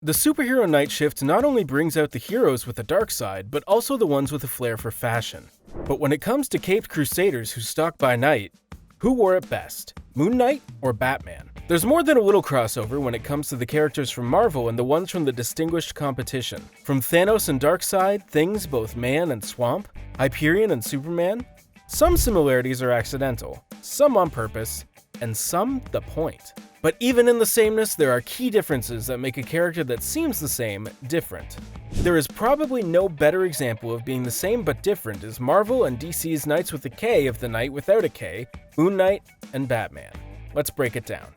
The superhero night shift not only brings out the heroes with a dark side, but also the ones with a flair for fashion. But when it comes to caped crusaders who stalk by night, who wore it best? Moon Knight or Batman? There's more than a little crossover when it comes to the characters from Marvel and the ones from the distinguished competition. From Thanos and Darkseid, things both man and swamp, Hyperion and Superman. Some similarities are accidental, some on purpose, and some the point. But even in the sameness, there are key differences that make a character that seems the same different. There is probably no better example of being the same but different as Marvel and DC's Knights with a K of the Knight without a K, Moon Knight, and Batman. Let's break it down.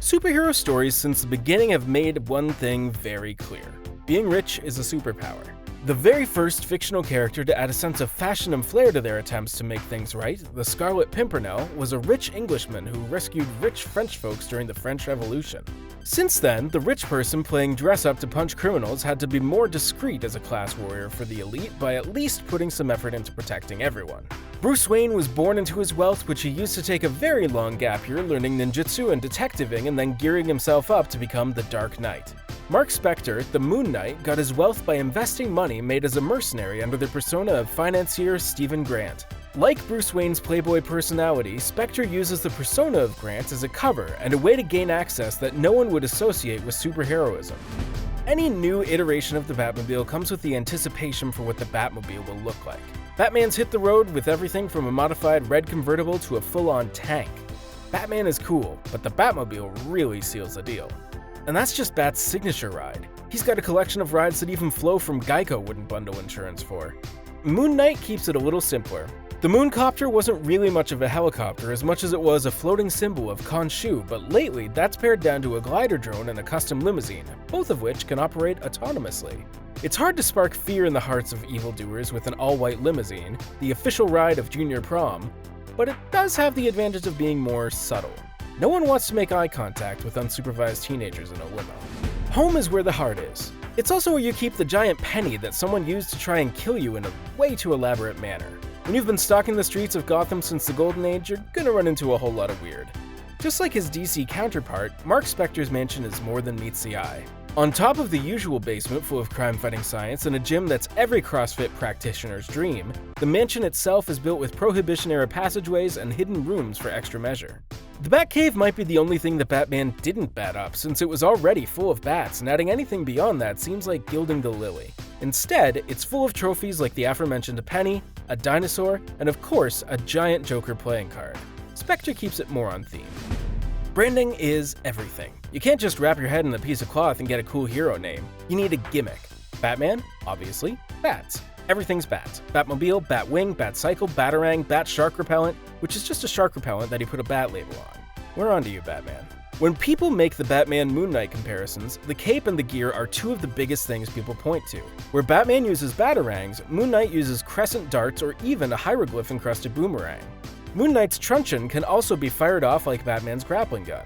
Superhero stories since the beginning have made one thing very clear. Being rich is a superpower. The very first fictional character to add a sense of fashion and flair to their attempts to make things right, the Scarlet Pimpernel, was a rich Englishman who rescued rich French folks during the French Revolution. Since then, the rich person playing dress-up to punch criminals had to be more discreet as a class warrior for the elite by at least putting some effort into protecting everyone. Bruce Wayne was born into his wealth, which he used to take a very long gap year learning ninjutsu and detectiving and then gearing himself up to become the Dark Knight. Mark Spector, the Moon Knight, got his wealth by investing money made as a mercenary under the persona of financier Stephen Grant. Like Bruce Wayne's playboy personality, Spector uses the persona of Grant as a cover and a way to gain access that no one would associate with superheroism. Any new iteration of the Batmobile comes with the anticipation for what the Batmobile will look like. Batman's hit the road with everything from a modified red convertible to a full-on tank. Batman is cool, but the Batmobile really seals the deal. And that's just Bat's signature ride. He's got a collection of rides that even Flo from Geico wouldn't bundle insurance for. Moon Knight keeps it a little simpler. The Mooncopter wasn't really much of a helicopter as much as it was a floating symbol of Khonshu, but lately that's pared down to a glider drone and a custom limousine, both of which can operate autonomously. It's hard to spark fear in the hearts of evildoers with an all-white limousine, the official ride of Junior Prom, but it does have the advantage of being more subtle. No one wants to make eye contact with unsupervised teenagers in a limo. Home is where the heart is. It's also where you keep the giant penny that someone used to try and kill you in a way too elaborate manner. When you've been stalking the streets of Gotham since the Golden Age, you're gonna run into a whole lot of weird. Just like his DC counterpart, Mark Spector's mansion is more than meets the eye. On top of the usual basement full of crime-fighting science and a gym that's every CrossFit practitioner's dream, the mansion itself is built with Prohibition-era passageways and hidden rooms for extra measure. The Batcave might be the only thing that Batman didn't bat up, since it was already full of bats, and adding anything beyond that seems like gilding the lily. Instead, it's full of trophies like the aforementioned penny, a dinosaur, and of course, a giant Joker playing card. Spector keeps it more on theme. Branding is everything. You can't just wrap your head in a piece of cloth and get a cool hero name. You need a gimmick. Batman? Obviously. Bats. Everything's bats. Batmobile, Batwing, Batcycle, Batarang, Bat Shark Repellent, which is just a shark repellent that he put a bat label on. We're onto you, Batman. When people make the Batman-Moon Knight comparisons, the cape and the gear are two of the biggest things people point to. Where Batman uses batarangs, Moon Knight uses crescent darts or even a hieroglyph-encrusted boomerang. Moon Knight's truncheon can also be fired off like Batman's grappling gun.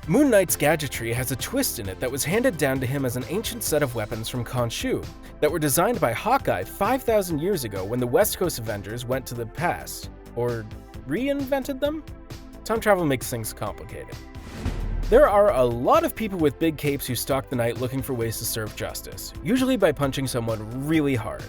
Moon Knight's gadgetry has a twist in it that was handed down to him as an ancient set of weapons from Khonshu that were designed by Hawkeye 5,000 years ago when the West Coast Avengers went to the past. Or reinvented them? Time travel makes things complicated. There are a lot of people with big capes who stalk the night looking for ways to serve justice, usually by punching someone really hard.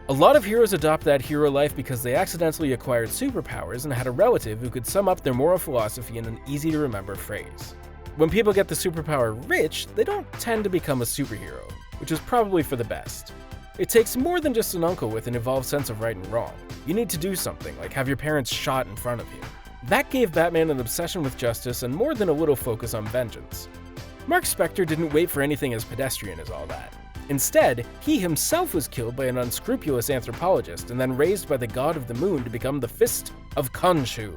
A lot of heroes adopt that hero life because they accidentally acquired superpowers and had a relative who could sum up their moral philosophy in an easy-to-remember phrase. When people get the superpower rich, they don't tend to become a superhero, which is probably for the best. It takes more than just an uncle with an evolved sense of right and wrong. You need to do something, like have your parents shot in front of you. That gave Batman an obsession with justice and more than a little focus on vengeance. Mark Spector didn't wait for anything as pedestrian as all that. Instead, he himself was killed by an unscrupulous anthropologist and then raised by the god of the moon to become the Fist of Khonshu,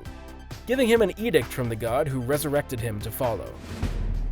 giving him an edict from the god who resurrected him to follow.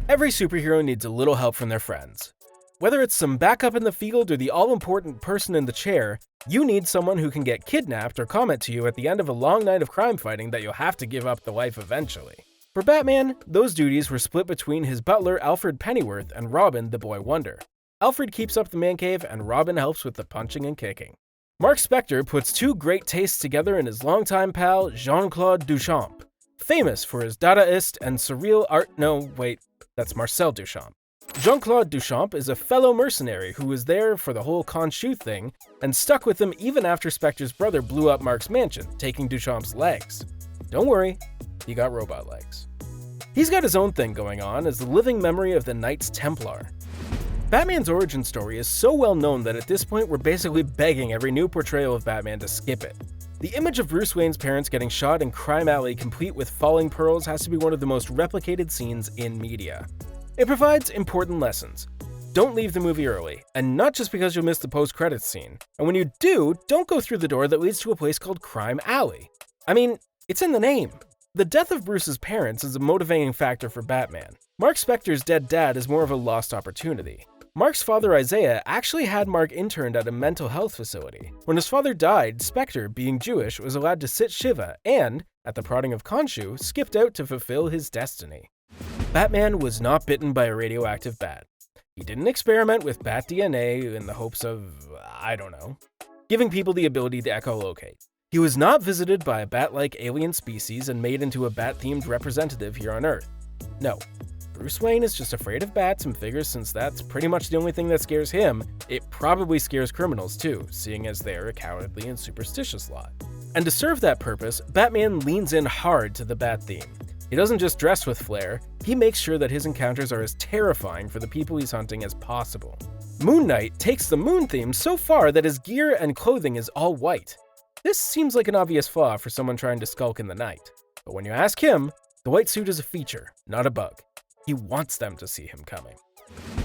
Every superhero needs a little help from their friends. Whether it's some backup in the field or the all-important person in the chair, you need someone who can get kidnapped or comment to you at the end of a long night of crime fighting that you'll have to give up the life eventually. For Batman, those duties were split between his butler Alfred Pennyworth and Robin the Boy Wonder. Alfred keeps up the man cave and Robin helps with the punching and kicking. Mark Spector puts two great tastes together in his longtime pal Jean-Claude Duchamp, famous for his Dadaist and surreal art. No, wait, that's Marcel Duchamp. Jean-Claude Duchamp is a fellow mercenary who was there for the whole Khonshu thing and stuck with them even after Spectre's brother blew up Mark's mansion, taking Duchamp's legs. Don't worry, he got robot legs. He's got his own thing going on as the living memory of the Knights Templar. Batman's origin story is so well known that at this point we're basically begging every new portrayal of Batman to skip it. The image of Bruce Wayne's parents getting shot in Crime Alley complete with falling pearls has to be one of the most replicated scenes in media. It provides important lessons. Don't leave the movie early, and not just because you'll miss the post-credits scene. And when you do, don't go through the door that leads to a place called Crime Alley. I mean, it's in the name. The death of Bruce's parents is a motivating factor for Batman. Mark Spector's dead dad is more of a lost opportunity. Mark's father Isaiah actually had Mark interned at a mental health facility. When his father died, Spector, being Jewish, was allowed to sit Shiva and, at the prodding of Khonshu, skipped out to fulfill his destiny. Batman was not bitten by a radioactive bat. He didn't experiment with bat DNA in the hopes of, I don't know, giving people the ability to echolocate. He was not visited by a bat-like alien species and made into a bat-themed representative here on Earth. No, Bruce Wayne is just afraid of bats and figures since that's pretty much the only thing that scares him, it probably scares criminals too, seeing as they're a cowardly and superstitious lot. And to serve that purpose, Batman leans in hard to the bat theme. He doesn't just dress with flair, he makes sure that his encounters are as terrifying for the people he's hunting as possible. Moon Knight takes the moon theme so far that his gear and clothing is all white. This seems like an obvious flaw for someone trying to skulk in the night. But when you ask him, the white suit is a feature, not a bug. He wants them to see him coming.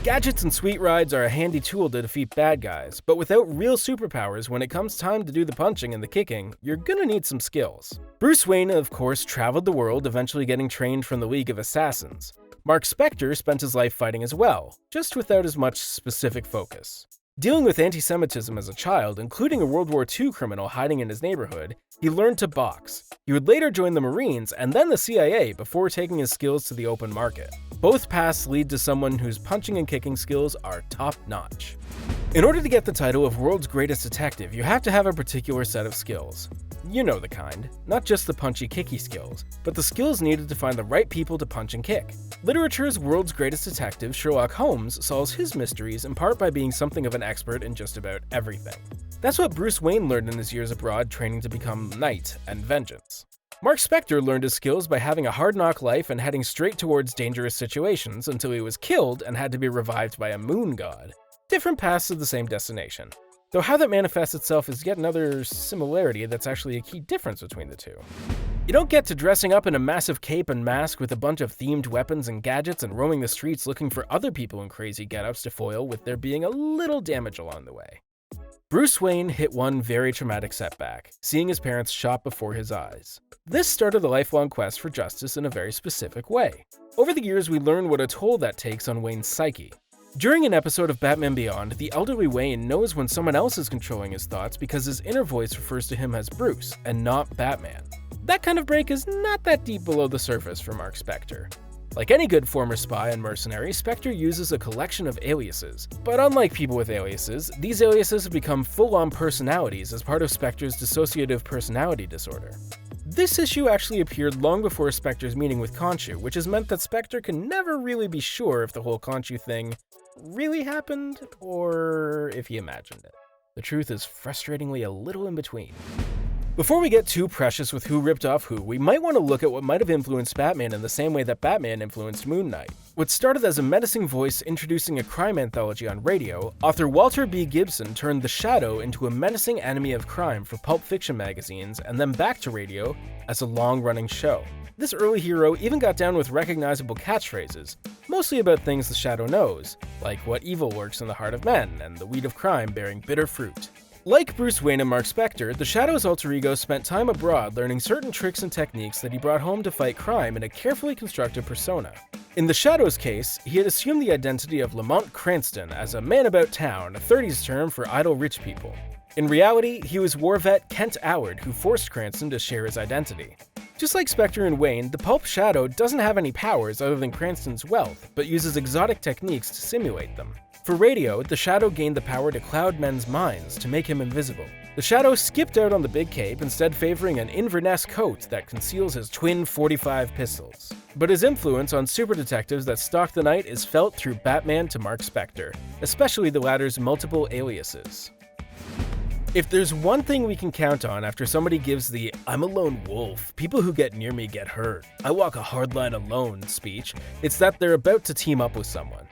Gadgets and sweet rides are a handy tool to defeat bad guys, but without real superpowers, when it comes time to do the punching and the kicking, you're gonna need some skills. Bruce Wayne, of course, traveled the world, eventually getting trained from the League of Assassins. Mark Spector spent his life fighting as well, just without as much specific focus. Dealing with anti-Semitism as a child, including a World War II criminal hiding in his neighborhood, he learned to box. He would later join the Marines and then the CIA before taking his skills to the open market. Both paths lead to someone whose punching and kicking skills are top-notch. In order to get the title of World's Greatest Detective, you have to have a particular set of skills. You know the kind. Not just the punchy-kicky skills, but the skills needed to find the right people to punch and kick. Literature's World's Greatest Detective, Sherlock Holmes, solves his mysteries in part by being something of an expert in just about everything. That's what Bruce Wayne learned in his years abroad training to become Knight and Vengeance. Mark Spector learned his skills by having a hard-knock life and heading straight towards dangerous situations until he was killed and had to be revived by a moon god. Different paths to the same destination. Though how that manifests itself is yet another similarity that's actually a key difference between the two. You don't get to dressing up in a massive cape and mask with a bunch of themed weapons and gadgets and roaming the streets looking for other people in crazy get-ups to foil with there being a little damage along the way. Bruce Wayne hit one very traumatic setback, seeing his parents shot before his eyes. This started a lifelong quest for justice in a very specific way. Over the years, we learn what a toll that takes on Wayne's psyche. During an episode of Batman Beyond, the elderly Wayne knows when someone else is controlling his thoughts because his inner voice refers to him as Bruce and not Batman. That kind of break is not that deep below the surface for Mark Spector. Like any good former spy and mercenary, Spector uses a collection of aliases. But unlike people with aliases, these aliases have become full-on personalities as part of Spector's dissociative personality disorder. This issue actually appeared long before Spector's meeting with Khonshu, which has meant that Spector can never really be sure if the whole Khonshu thing really happened or if he imagined it. The truth is frustratingly a little in between. Before we get too precious with who ripped off who, we might want to look at what might have influenced Batman in the same way that Batman influenced Moon Knight. What started as a menacing voice introducing a crime anthology on radio, author Walter B. Gibson turned the Shadow into a menacing enemy of crime for pulp fiction magazines and then back to radio as a long-running show. This early hero even got down with recognizable catchphrases, mostly about things the Shadow knows, like what evil lurks in the heart of men and the weed of crime bearing bitter fruit. Like Bruce Wayne and Mark Spector, the Shadow's alter ego spent time abroad learning certain tricks and techniques that he brought home to fight crime in a carefully constructed persona. In the Shadow's case, he had assumed the identity of Lamont Cranston as a man about town, a 30s term for idle rich people. In reality, he was war vet Kent Allard who forced Cranston to share his identity. Just like Spector and Wayne, the pulp Shadow doesn't have any powers other than Cranston's wealth, but uses exotic techniques to simulate them. For radio, the Shadow gained the power to cloud men's minds to make him invisible. The Shadow skipped out on the big cape, instead favoring an Inverness coat that conceals his twin .45 pistols. But his influence on super detectives that stalk the night is felt through Batman to Mark Spector, especially the latter's multiple aliases. If there's one thing we can count on after somebody gives the "I'm a lone wolf, people who get near me get hurt, I walk a hard line alone" speech, it's that they're about to team up with someone.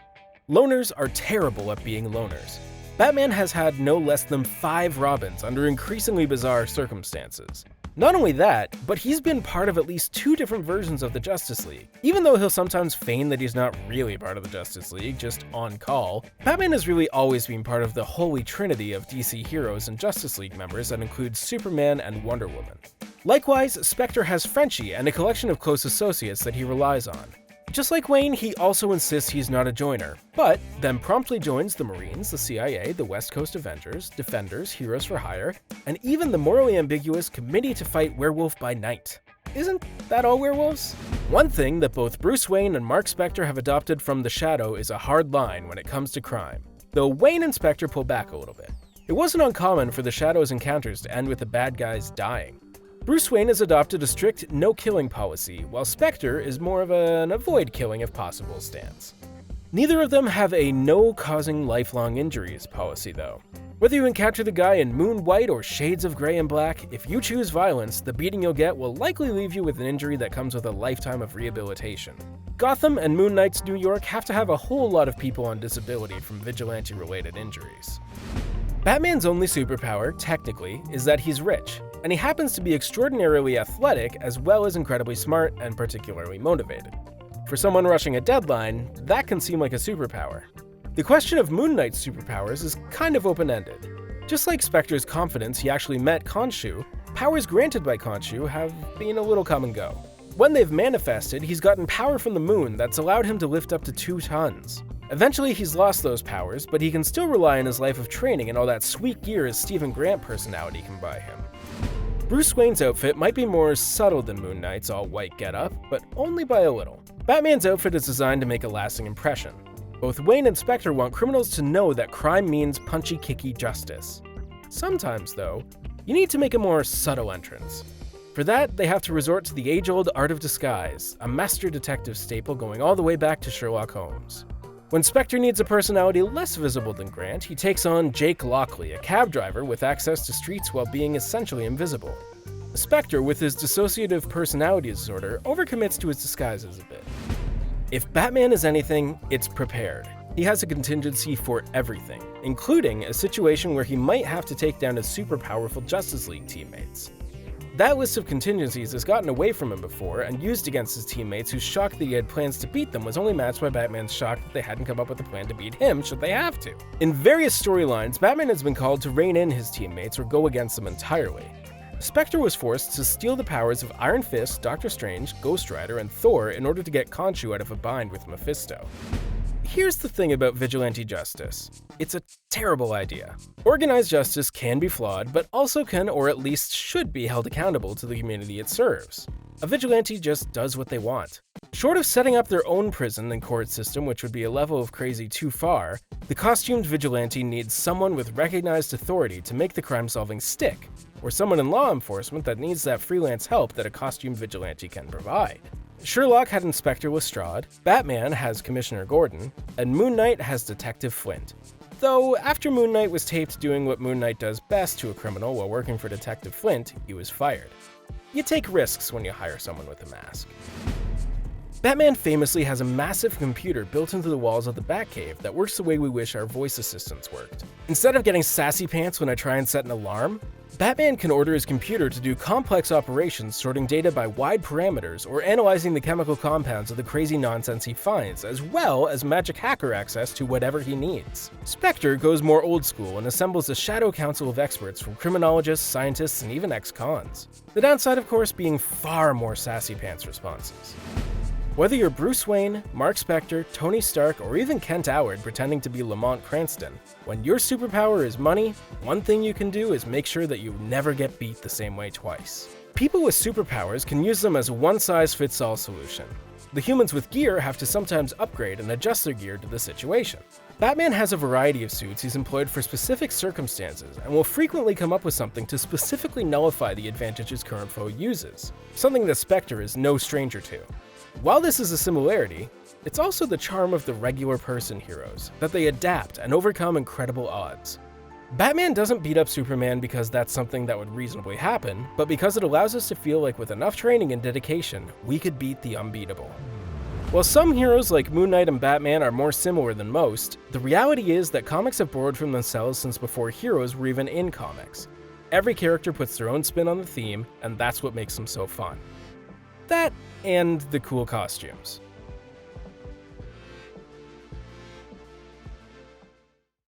Loners are terrible at being loners. Batman has had no less than 5 Robins under increasingly bizarre circumstances. Not only that, but he's been part of at least 2 different versions of the Justice League. Even though he'll sometimes feign that he's not really part of the Justice League, just on call, Batman has really always been part of the holy trinity of DC heroes and Justice League members that includes Superman and Wonder Woman. Likewise, Spector has Frenchie and a collection of close associates that he relies on. Just like Wayne, he also insists he's not a joiner, but then promptly joins the Marines, the CIA, the West Coast Avengers, Defenders, Heroes for Hire, and even the morally ambiguous Committee to Fight Werewolf by Night. Isn't that all werewolves? One thing that both Bruce Wayne and Mark Spector have adopted from the Shadow is a hard line when it comes to crime, though Wayne and Spector pull back a little bit. It wasn't uncommon for the Shadow's encounters to end with the bad guys dying. Bruce Wayne has adopted a strict no-killing policy, while Spector is more of an avoid-killing if possible stance. Neither of them have a no-causing lifelong injuries policy, though. Whether you encounter the guy in Moon White or Shades of Grey and Black, if you choose violence, the beating you'll get will likely leave you with an injury that comes with a lifetime of rehabilitation. Gotham and Moon Knight's New York have to have a whole lot of people on disability from vigilante-related injuries. Batman's only superpower, technically, is that he's rich, and he happens to be extraordinarily athletic as well as incredibly smart and particularly motivated. For someone rushing a deadline, that can seem like a superpower. The question of Moon Knight's superpowers is kind of open-ended. Just like Spector's confidence he actually met Khonshu, powers granted by Khonshu have been a little come and go. When they've manifested, he's gotten power from the moon that's allowed him to lift up to 2 tons. Eventually he's lost those powers, but he can still rely on his life of training and all that sweet gear his Stephen Grant personality can buy him. Bruce Wayne's outfit might be more subtle than Moon Knight's all-white getup, but only by a little. Batman's outfit is designed to make a lasting impression. Both Wayne and Spector want criminals to know that crime means punchy-kicky justice. Sometimes, though, you need to make a more subtle entrance. For that, they have to resort to the age-old art of disguise, a master detective staple going all the way back to Sherlock Holmes. When Spector needs a personality less visible than Grant, he takes on Jake Lockley, a cab driver with access to streets while being essentially invisible. Spector, with his dissociative personality disorder, overcommits to his disguises a bit. If Batman is anything, it's prepared. He has a contingency for everything, including a situation where he might have to take down his super powerful Justice League teammates. That list of contingencies has gotten away from him before and used against his teammates whose shock that he had plans to beat them was only matched by Batman's shock that they hadn't come up with a plan to beat him should they have to. In various storylines, Batman has been called to rein in his teammates or go against them entirely. Spector was forced to steal the powers of Iron Fist, Doctor Strange, Ghost Rider, and Thor in order to get Khonshu out of a bind with Mephisto. Here's the thing about vigilante justice. It's a terrible idea. Organized justice can be flawed, but also can or at least should be held accountable to the community it serves. A vigilante just does what they want. Short of setting up their own prison and court system, which would be a level of crazy too far, the costumed vigilante needs someone with recognized authority to make the crime-solving stick, or someone in law enforcement that needs that freelance help that a costumed vigilante can provide. Sherlock had Inspector Lestrade, Batman has Commissioner Gordon, and Moon Knight has Detective Flint. Though, after Moon Knight was taped doing what Moon Knight does best to a criminal while working for Detective Flint, he was fired. You take risks when you hire someone with a mask. Batman famously has a massive computer built into the walls of the Batcave that works the way we wish our voice assistants worked. Instead of getting sassy pants when I try and set an alarm, Batman can order his computer to do complex operations sorting data by wide parameters or analyzing the chemical compounds of the crazy nonsense he finds, as well as magic hacker access to whatever he needs. Spector goes more old school and assembles a shadow council of experts from criminologists, scientists, and even ex-cons. The downside, of course, being far more sassy pants responses. Whether you're Bruce Wayne, Mark Spector, Tony Stark, or even Kent Howard pretending to be Lamont Cranston, when your superpower is money, one thing you can do is make sure that you never get beat the same way twice. People with superpowers can use them as a one-size-fits-all solution. The humans with gear have to sometimes upgrade and adjust their gear to the situation. Batman has a variety of suits he's employed for specific circumstances and will frequently come up with something to specifically nullify the advantage his current foe uses, something that Spectre is no stranger to. While this is a similarity, it's also the charm of the regular person heroes, that they adapt and overcome incredible odds. Batman doesn't beat up Superman because that's something that would reasonably happen, but because it allows us to feel like with enough training and dedication, we could beat the unbeatable. While some heroes like Moon Knight and Batman are more similar than most, the reality is that comics have borrowed from themselves since before heroes were even in comics. Every character puts their own spin on the theme, and that's what makes them so fun. That and the cool costumes.